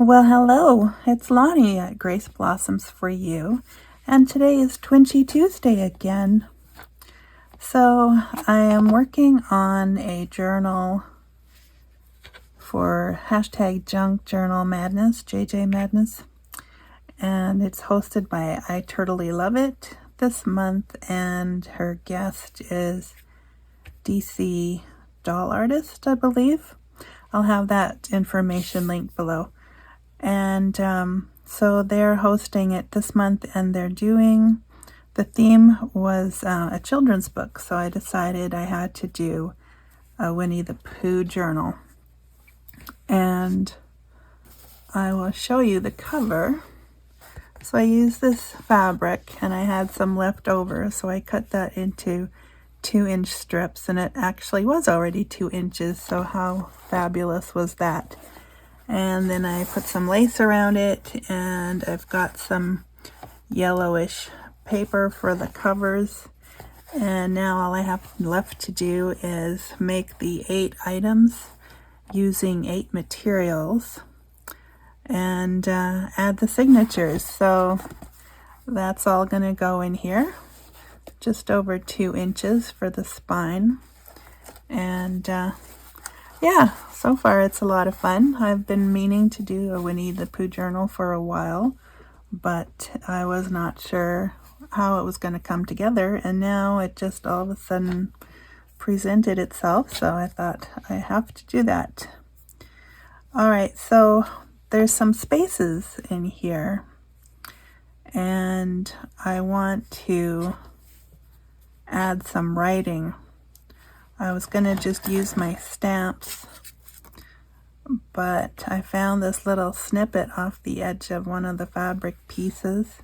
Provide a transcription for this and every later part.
Well, hello, it's Lonnie at Grace Blossoms for You, and today is Twinchy Tuesday again. So I am working on a journal for hashtag Junk Journal Madness, JJ Madness, and it's hosted by I Totally Love It this month, and her guest is DC Doll Artist, I believe. I'll have that information linked below. And so they're hosting it this month, and the theme was a children's book, so I decided I had to do a Winnie the Pooh journal. And I will show you the cover. So I used this fabric, and I had some left over, so I cut that into 2-inch strips, and it actually was already 2 inches, so how fabulous was that? And then I put some lace around it, and I've got some yellowish paper for the covers. And now all I have left to do is make the 8 items using 8 materials and add the signatures. So that's all going to go in here, just over 2 inches for the spine. And yeah, so far it's a lot of fun. I've been meaning to do a Winnie the Pooh journal for a while, but I was not sure how it was going to come together, and now it just all of a sudden presented itself, so I thought I have to do that. Alright, so there's some spaces in here, and I want to add some writing. I was going to just use my stamps, but I found this little snippet off the edge of one of the fabric pieces,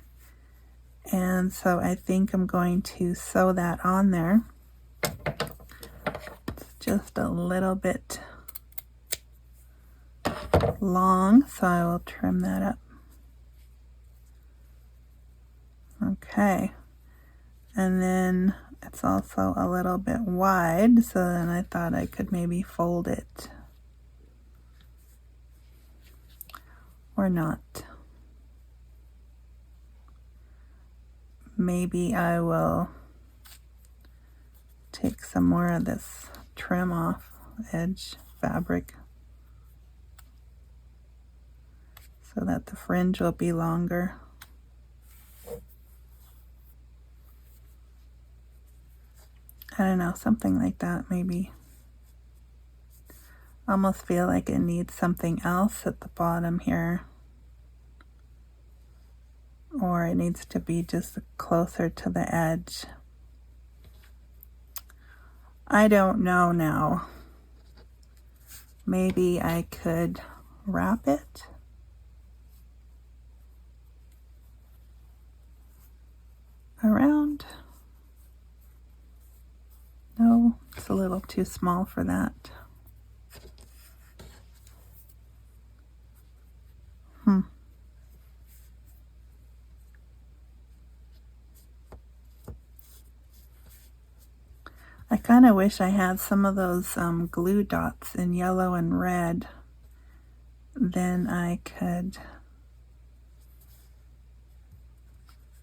and so I think I'm going to sew that on there. It's just a little bit long, so I will trim that up. Okay, and then it's also a little bit wide, so then I thought I could maybe fold it. Or not. Maybe I will take some more of this trim off edge fabric so that the fringe will be longer. I don't know, something like that maybe. Almost feel like it needs something else at the bottom here. Or it needs to be just closer to the edge. I don't know now. Maybe I could wrap it. Around. No, it's a little too small for that. I kind of wish I had some of those glue dots in yellow and red. Then I could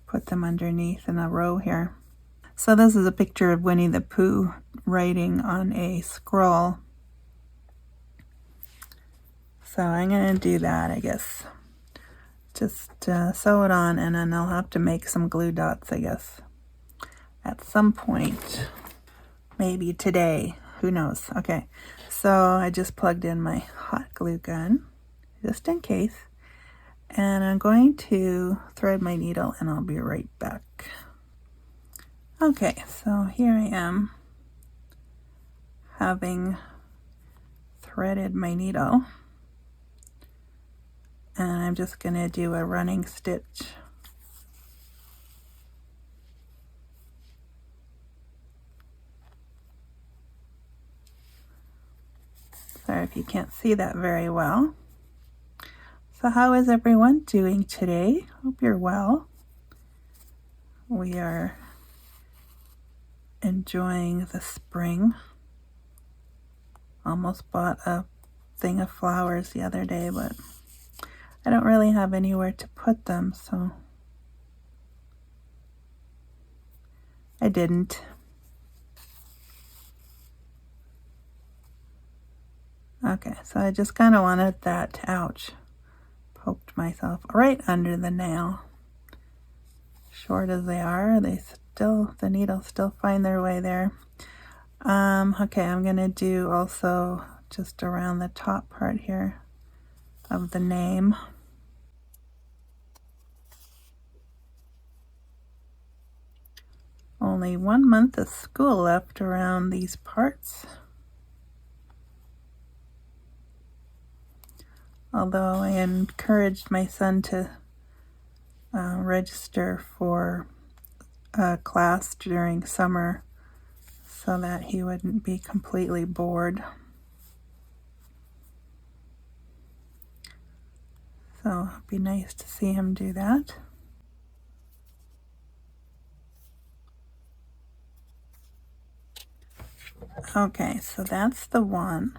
put them underneath in a row here. So this is a picture of Winnie the Pooh writing on a scroll. So I'm going to do that, I guess. Just sew it on, and then I'll have to make some glue dots, I guess, at some point. Maybe today, who knows. Okay, so I just plugged in my hot glue gun, just in case. And I'm going to thread my needle, and I'll be right back. Okay, so here I am, having threaded my needle. And I'm just going to do a running stitch. Sorry if you can't see that very well. So how is everyone doing today? Hope you're well. We are enjoying the spring. Almost bought a thing of flowers the other day, but I don't really have anywhere to put them, so I didn't. Okay, so I just kind of wanted that, ouch, poked myself right under the nail. Short as they are, the needles still find their way there. Okay, I'm gonna do also just around the top part here of the name. Only 1 month of school left around these parts. Although I encouraged my son to register for a class during summer so that he wouldn't be completely bored. So it'd be nice to see him do that. Okay, so that's the one.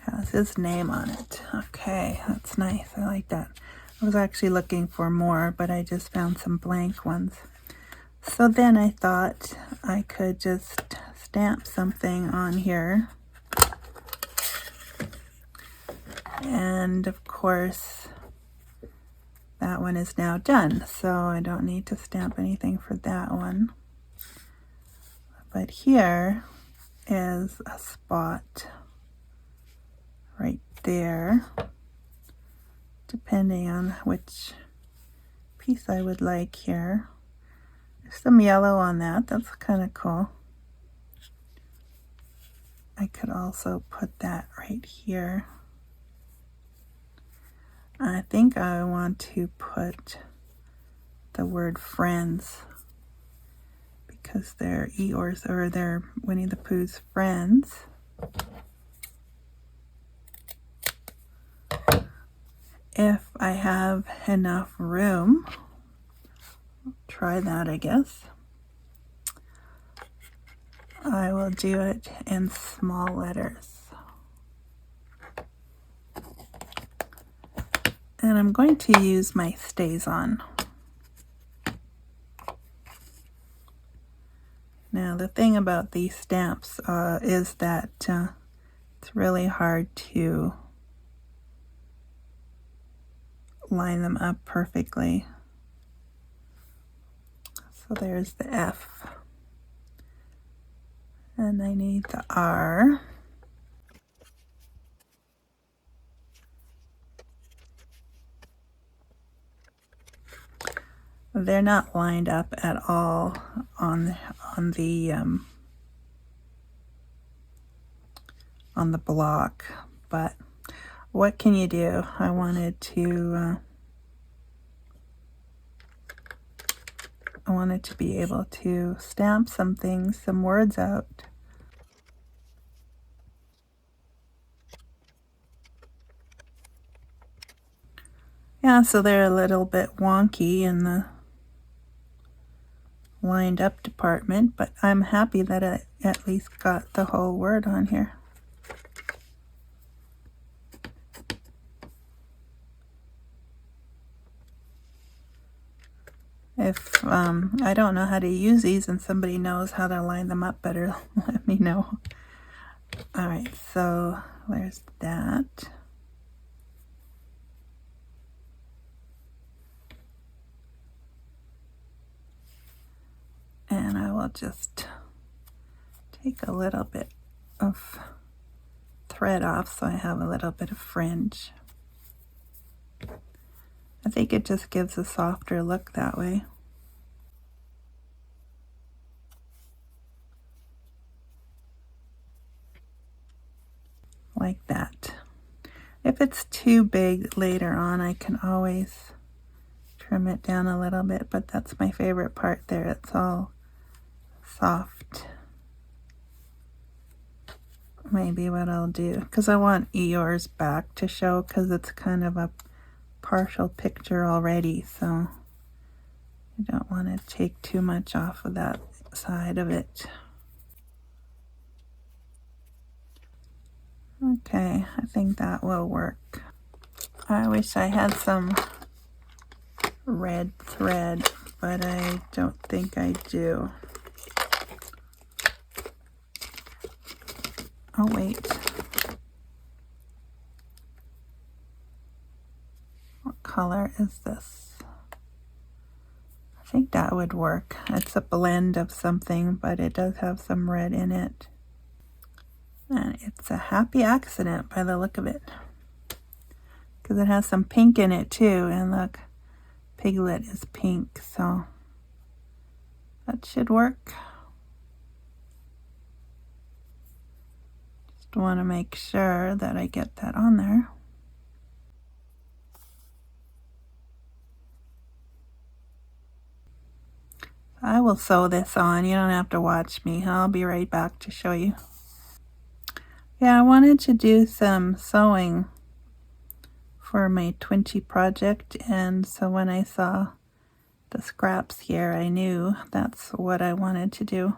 Has his name on it. Okay, that's nice. I like that. I was actually looking for more, but I just found some blank ones. So then I thought I could just stamp something on here. And of course, that one is now done, so I don't need to stamp anything for that one. But here is a spot right there, depending on which piece I would like here. There's some yellow on that. That's kind of cool. I could also put that right here. I think I want to put the word friends because they're Eeyore's, or they're Winnie the Pooh's friends. If I have enough room, I'll try that, I guess. I will do it in small letters. And I'm going to use my StazOn. Now the thing about these stamps is that it's really hard to line them up perfectly. So there's the F. And I need the R. They're not lined up at all on the block, but what can you do? I wanted to be able to stamp some things, some words out. Yeah, so they're a little bit wonky in the lined up department, but I'm happy that I at least got the whole word on here. If I don't know how to use these and somebody knows how to line them up better, let me know. Alright, so there's that. And I will just take a little bit of thread off so I have a little bit of fringe. I think it just gives a softer look that way. Like that. If it's too big later on, I can always trim it down a little bit, but that's my favorite part there. It's all soft. Maybe what I'll do, because I want Eeyore's back to show, because it's kind of a partial picture already, so I don't want to take too much off of that side of it. Okay, I think that will work. I wish I had some red thread, but I don't think I do. Oh wait. What color is this? I think that would work. It's a blend of something, but it does have some red in it. And it's a happy accident by the look of it. Because it has some pink in it too, and look, Piglet is pink, so that should work. Just want to make sure that I get that on there. I will sew this on. You don't have to watch me. I'll be right back to show you. Yeah, I wanted to do some sewing for my Twinty project, and so when I saw the scraps here, I knew that's what I wanted to do.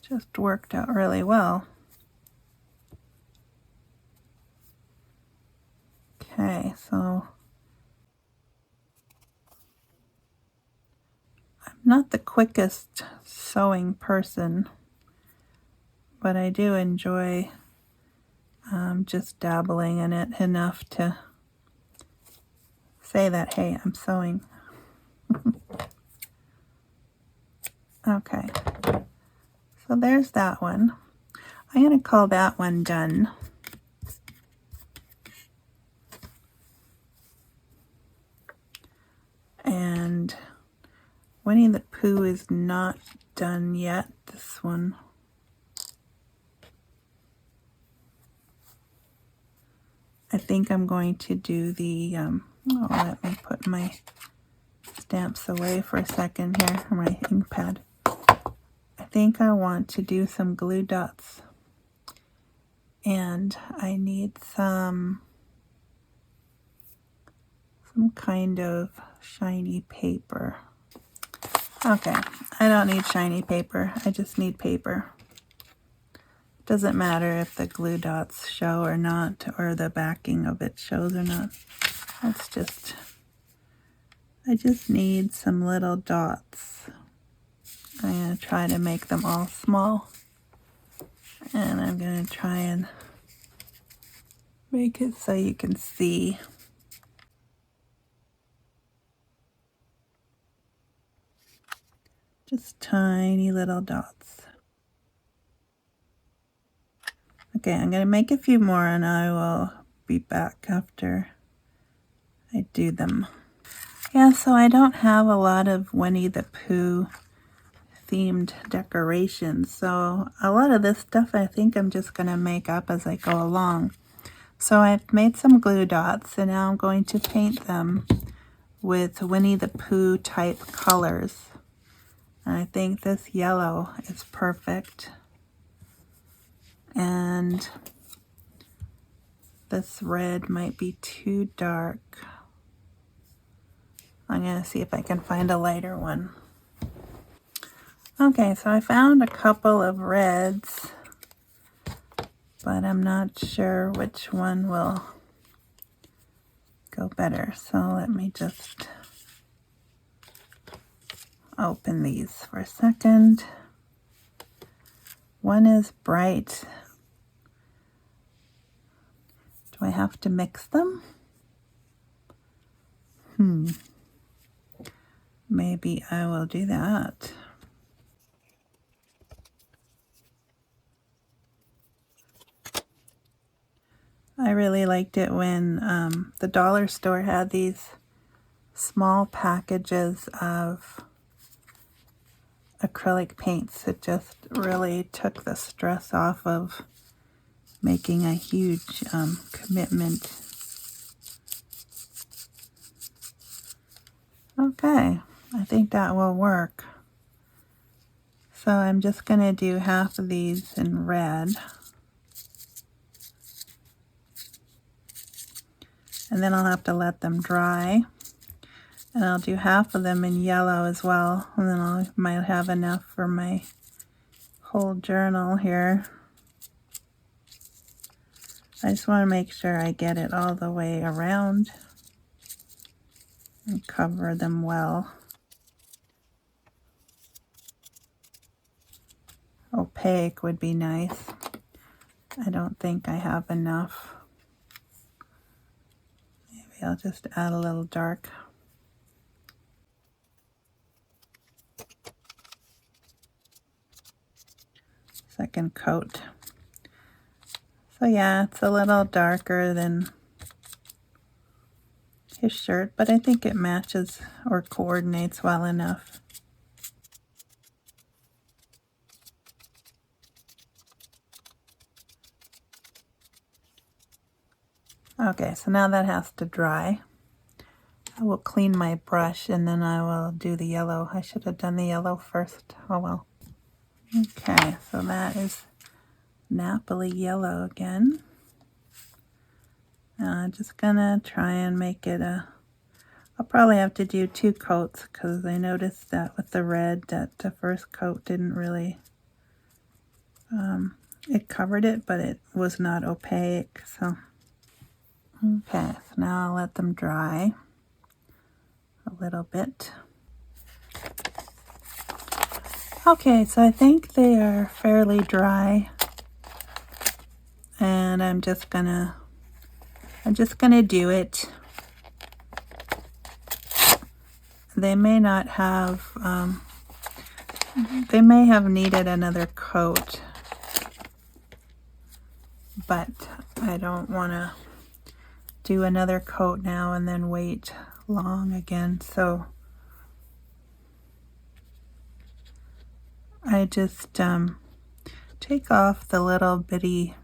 Just worked out really well. Okay, so I'm not the quickest sewing person, but I do enjoy just dabbling in it enough to say that, hey, I'm sewing. Okay, so there's that one. I'm going to call that one done. And Winnie the Pooh is not done yet, this one. I think I'm going to do the, let me put my stamps away for a second here, or my ink pad. I think I want to do some glue dots. And I need some kind of shiny paper. Okay, I don't need shiny paper, I just need paper. Doesn't matter if the glue dots show or not, or the backing of it shows or not. It's just, I just need some little dots. I'm going to try to make them all small. And I'm going to try and make it so you can see. Just tiny little dots. Okay, I'm going to make a few more and I will be back after I do them. Yeah, so I don't have a lot of Winnie the Pooh themed decorations, so a lot of this stuff I think I'm just going to make up as I go along. So I've made some glue dots and now I'm going to paint them with Winnie the Pooh type colors. And I think this yellow is perfect. And this red might be too dark. I'm going to see if I can find a lighter one. Okay, so I found a couple of reds, but I'm not sure which one will go better. So let me just open these for a second. One is bright. Do I have to mix them? Maybe I will do that. I really liked it when the dollar store had these small packages of acrylic paints. It just really took the stress off of making a huge commitment. Okay, I think that will work. So I'm just going to do half of these in red. And then I'll have to let them dry. And I'll do half of them in yellow as well. And then I might have enough for my whole journal here. I just want to make sure I get it all the way around and cover them well. Opaque would be nice. I don't think I have enough. Maybe I'll just add a little dark. Second coat. So yeah, it's a little darker than his shirt, but I think it matches or coordinates well enough. Okay, so now that has to dry. I will clean my brush and then I will do the yellow. I should have done the yellow first. Oh well. Okay, so that is Napoli yellow again. I'm just gonna try and make it I'll probably have to do 2 coats because I noticed that with the red that the first coat didn't really, it covered it, but it was not opaque, so. Okay, so now I'll let them dry a little bit. Okay, so I think they are fairly dry, and I'm just gonna do it. They may not have, they may have needed another coat, but I don't want to do another coat now and then wait long again, so I just take off the little bitty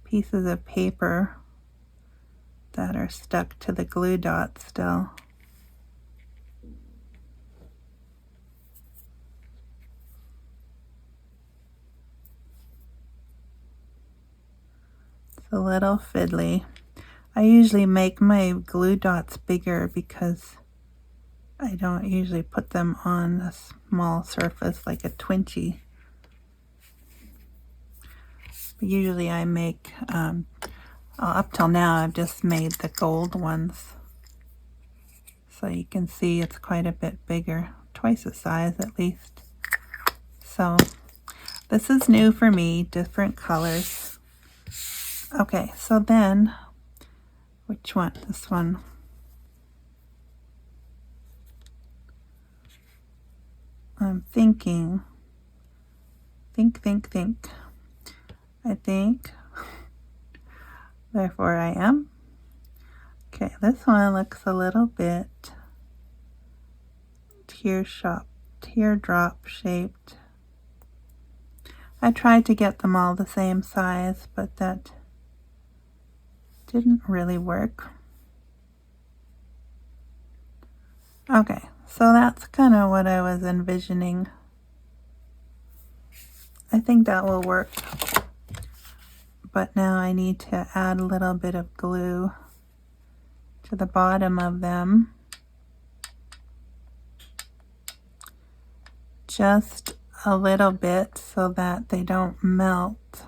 pieces of paper that are stuck to the glue dot still. It's a little fiddly. I usually make my glue dots bigger because I don't usually put them on a small surface like a Twinkie. But usually I make, up till now I've just made the gold ones. So you can see it's quite a bit bigger, twice the size at least. So this is new for me, different colors. Okay, so then, which one? This one. I'm thinking, think. I think, therefore I am. Okay, this one looks a little bit teardrop shaped. I tried to get them all the same size, but that didn't really work. Okay, so that's kind of what I was envisioning. I think that will work. But now I need to add a little bit of glue to the bottom of them. Just a little bit so that they don't melt.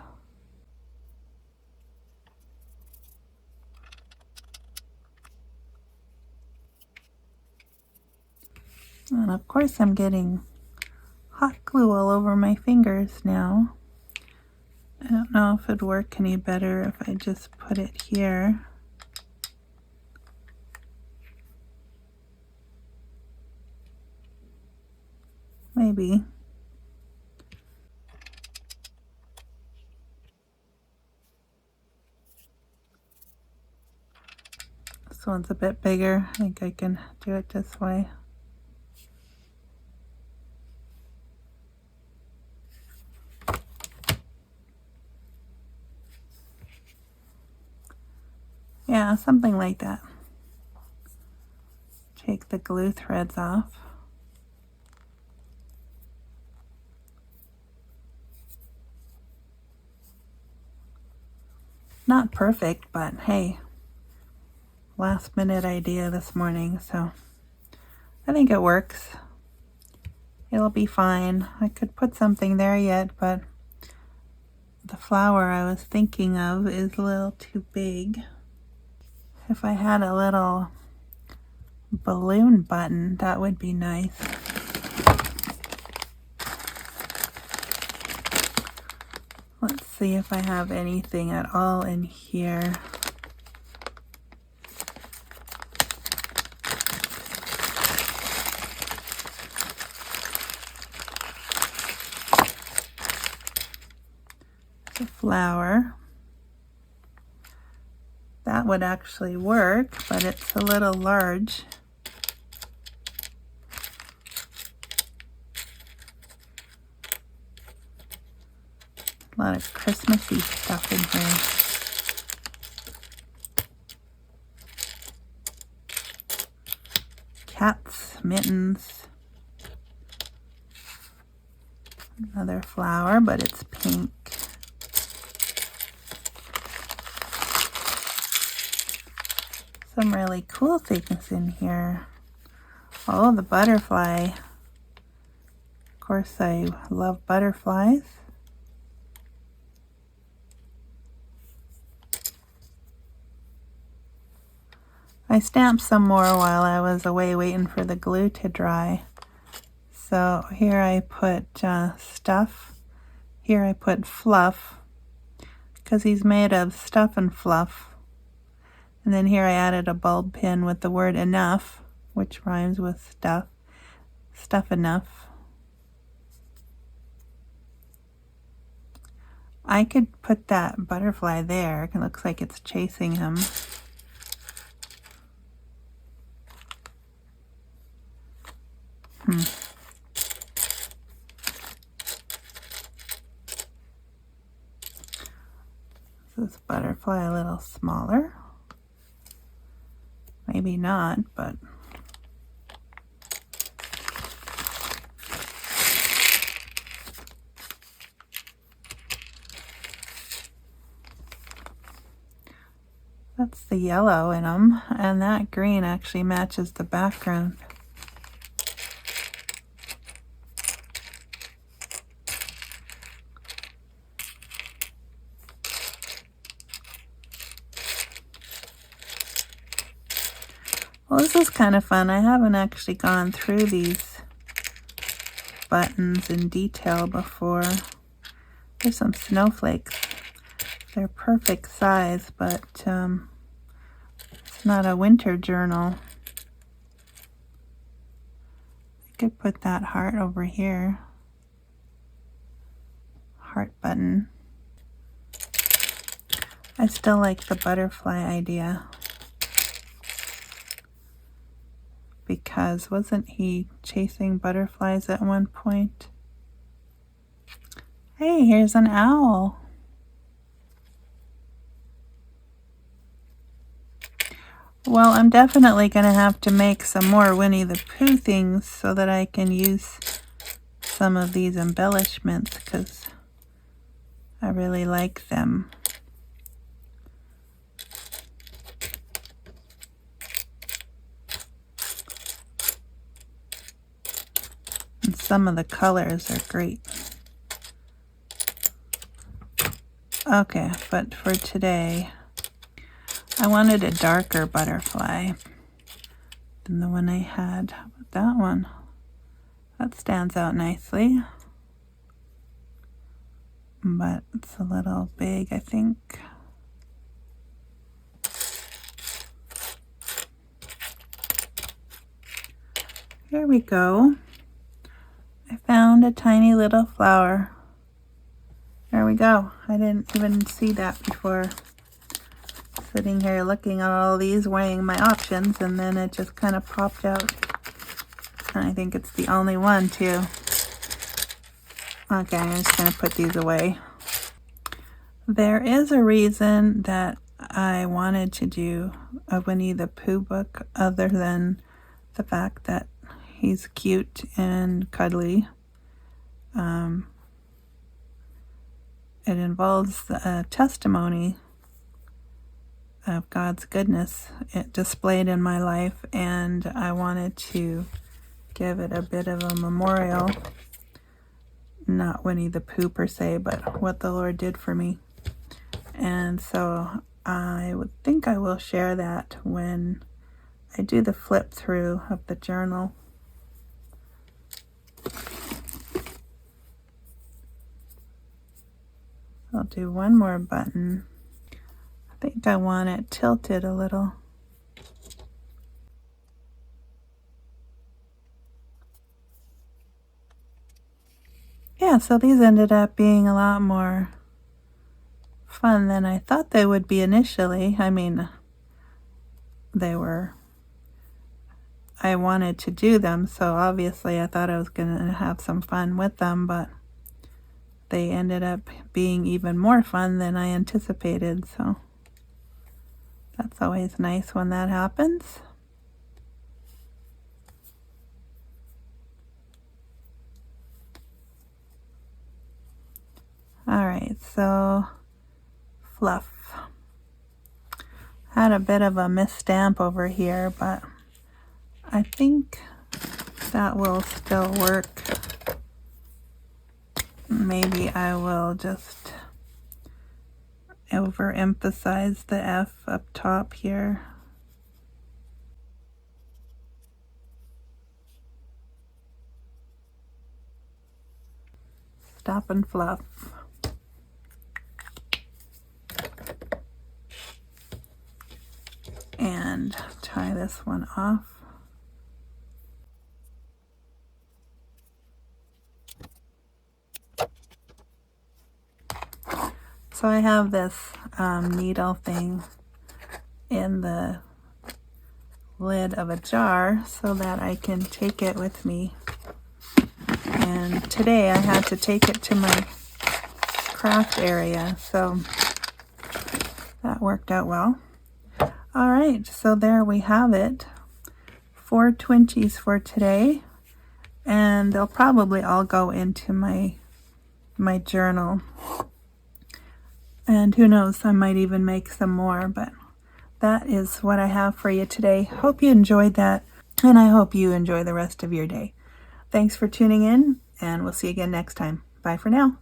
And of course I'm getting hot glue all over my fingers now. I don't know if it'd work any better if I just put it here. Maybe. This one's a bit bigger. I think I can do it this way. Yeah, something like that. Take the glue threads off. Not perfect, but hey, last minute idea this morning, so I think it works. It'll be fine. I could put something there yet, but the flower I was thinking of is a little too big. If I had a little balloon button, that would be nice. Let's see if I have anything at all in here. A flower. That would actually work, but it's a little large. A lot of Christmassy stuff in here. Cats, mittens. Another flower, but it's pink. Some really cool things in here. Oh, the butterfly. Of course, I love butterflies. I stamped some more while I was away waiting for the glue to dry. So here I put stuff. Here I put fluff, because he's made of stuff and fluff. And then here I added a bulb pin with the word enough, which rhymes with stuff. Stuff enough. I could put that butterfly there. It looks like it's chasing him. This butterfly a little smaller. Maybe not, but that's the yellow in them, and that green actually matches the background. Well, this is kind of fun. I haven't actually gone through these buttons in detail before. There's some snowflakes. They're perfect size, but it's not a winter journal. I could put that heart over here. Heart button. I still like the butterfly idea. Because wasn't he chasing butterflies at one point? Hey, here's an owl. Well, I'm definitely going to have to make some more Winnie the Pooh things so that I can use some of these embellishments, because I really like them. And some of the colors are great. Okay, but for today, I wanted a darker butterfly than the one I had. How about that one? That stands out nicely. But it's a little big, I think. Here we go. I found a tiny little flower. There we go. I didn't even see that before. Sitting here looking at all these, weighing my options, and then it just kind of popped out. And I think it's the only one too. Okay, I'm just going to put these away. There is a reason that I wanted to do a Winnie the Pooh book other than the fact that he's cute and cuddly. It involves a testimony of God's goodness displayed in my life, and I wanted to give it a bit of a memorial. Not Winnie the Pooh per se, but what the Lord did for me. And so I would think I will share that when I do the flip through of the journal. I'll do one more button. I think I want it tilted a little. Yeah, so these ended up being a lot more fun than I thought they would be initially. I mean, I wanted to do them, so obviously I thought I was going to have some fun with them, but they ended up being even more fun than I anticipated, so that's always nice when that happens. Alright, so fluff. Had a bit of a misstamp over here, but I think that will still work. Maybe I will just overemphasize the F up top here. Stop and fluff. And tie this one off. So I have this needle thing in the lid of a jar so that I can take it with me. And today I had to take it to my craft area, so that worked out well. Alright, so there we have it. 4 Twinties for today, and they'll probably all go into my journal. And who knows, I might even make some more, but that is what I have for you today. Hope you enjoyed that, and I hope you enjoy the rest of your day. Thanks for tuning in, and we'll see you again next time. Bye for now.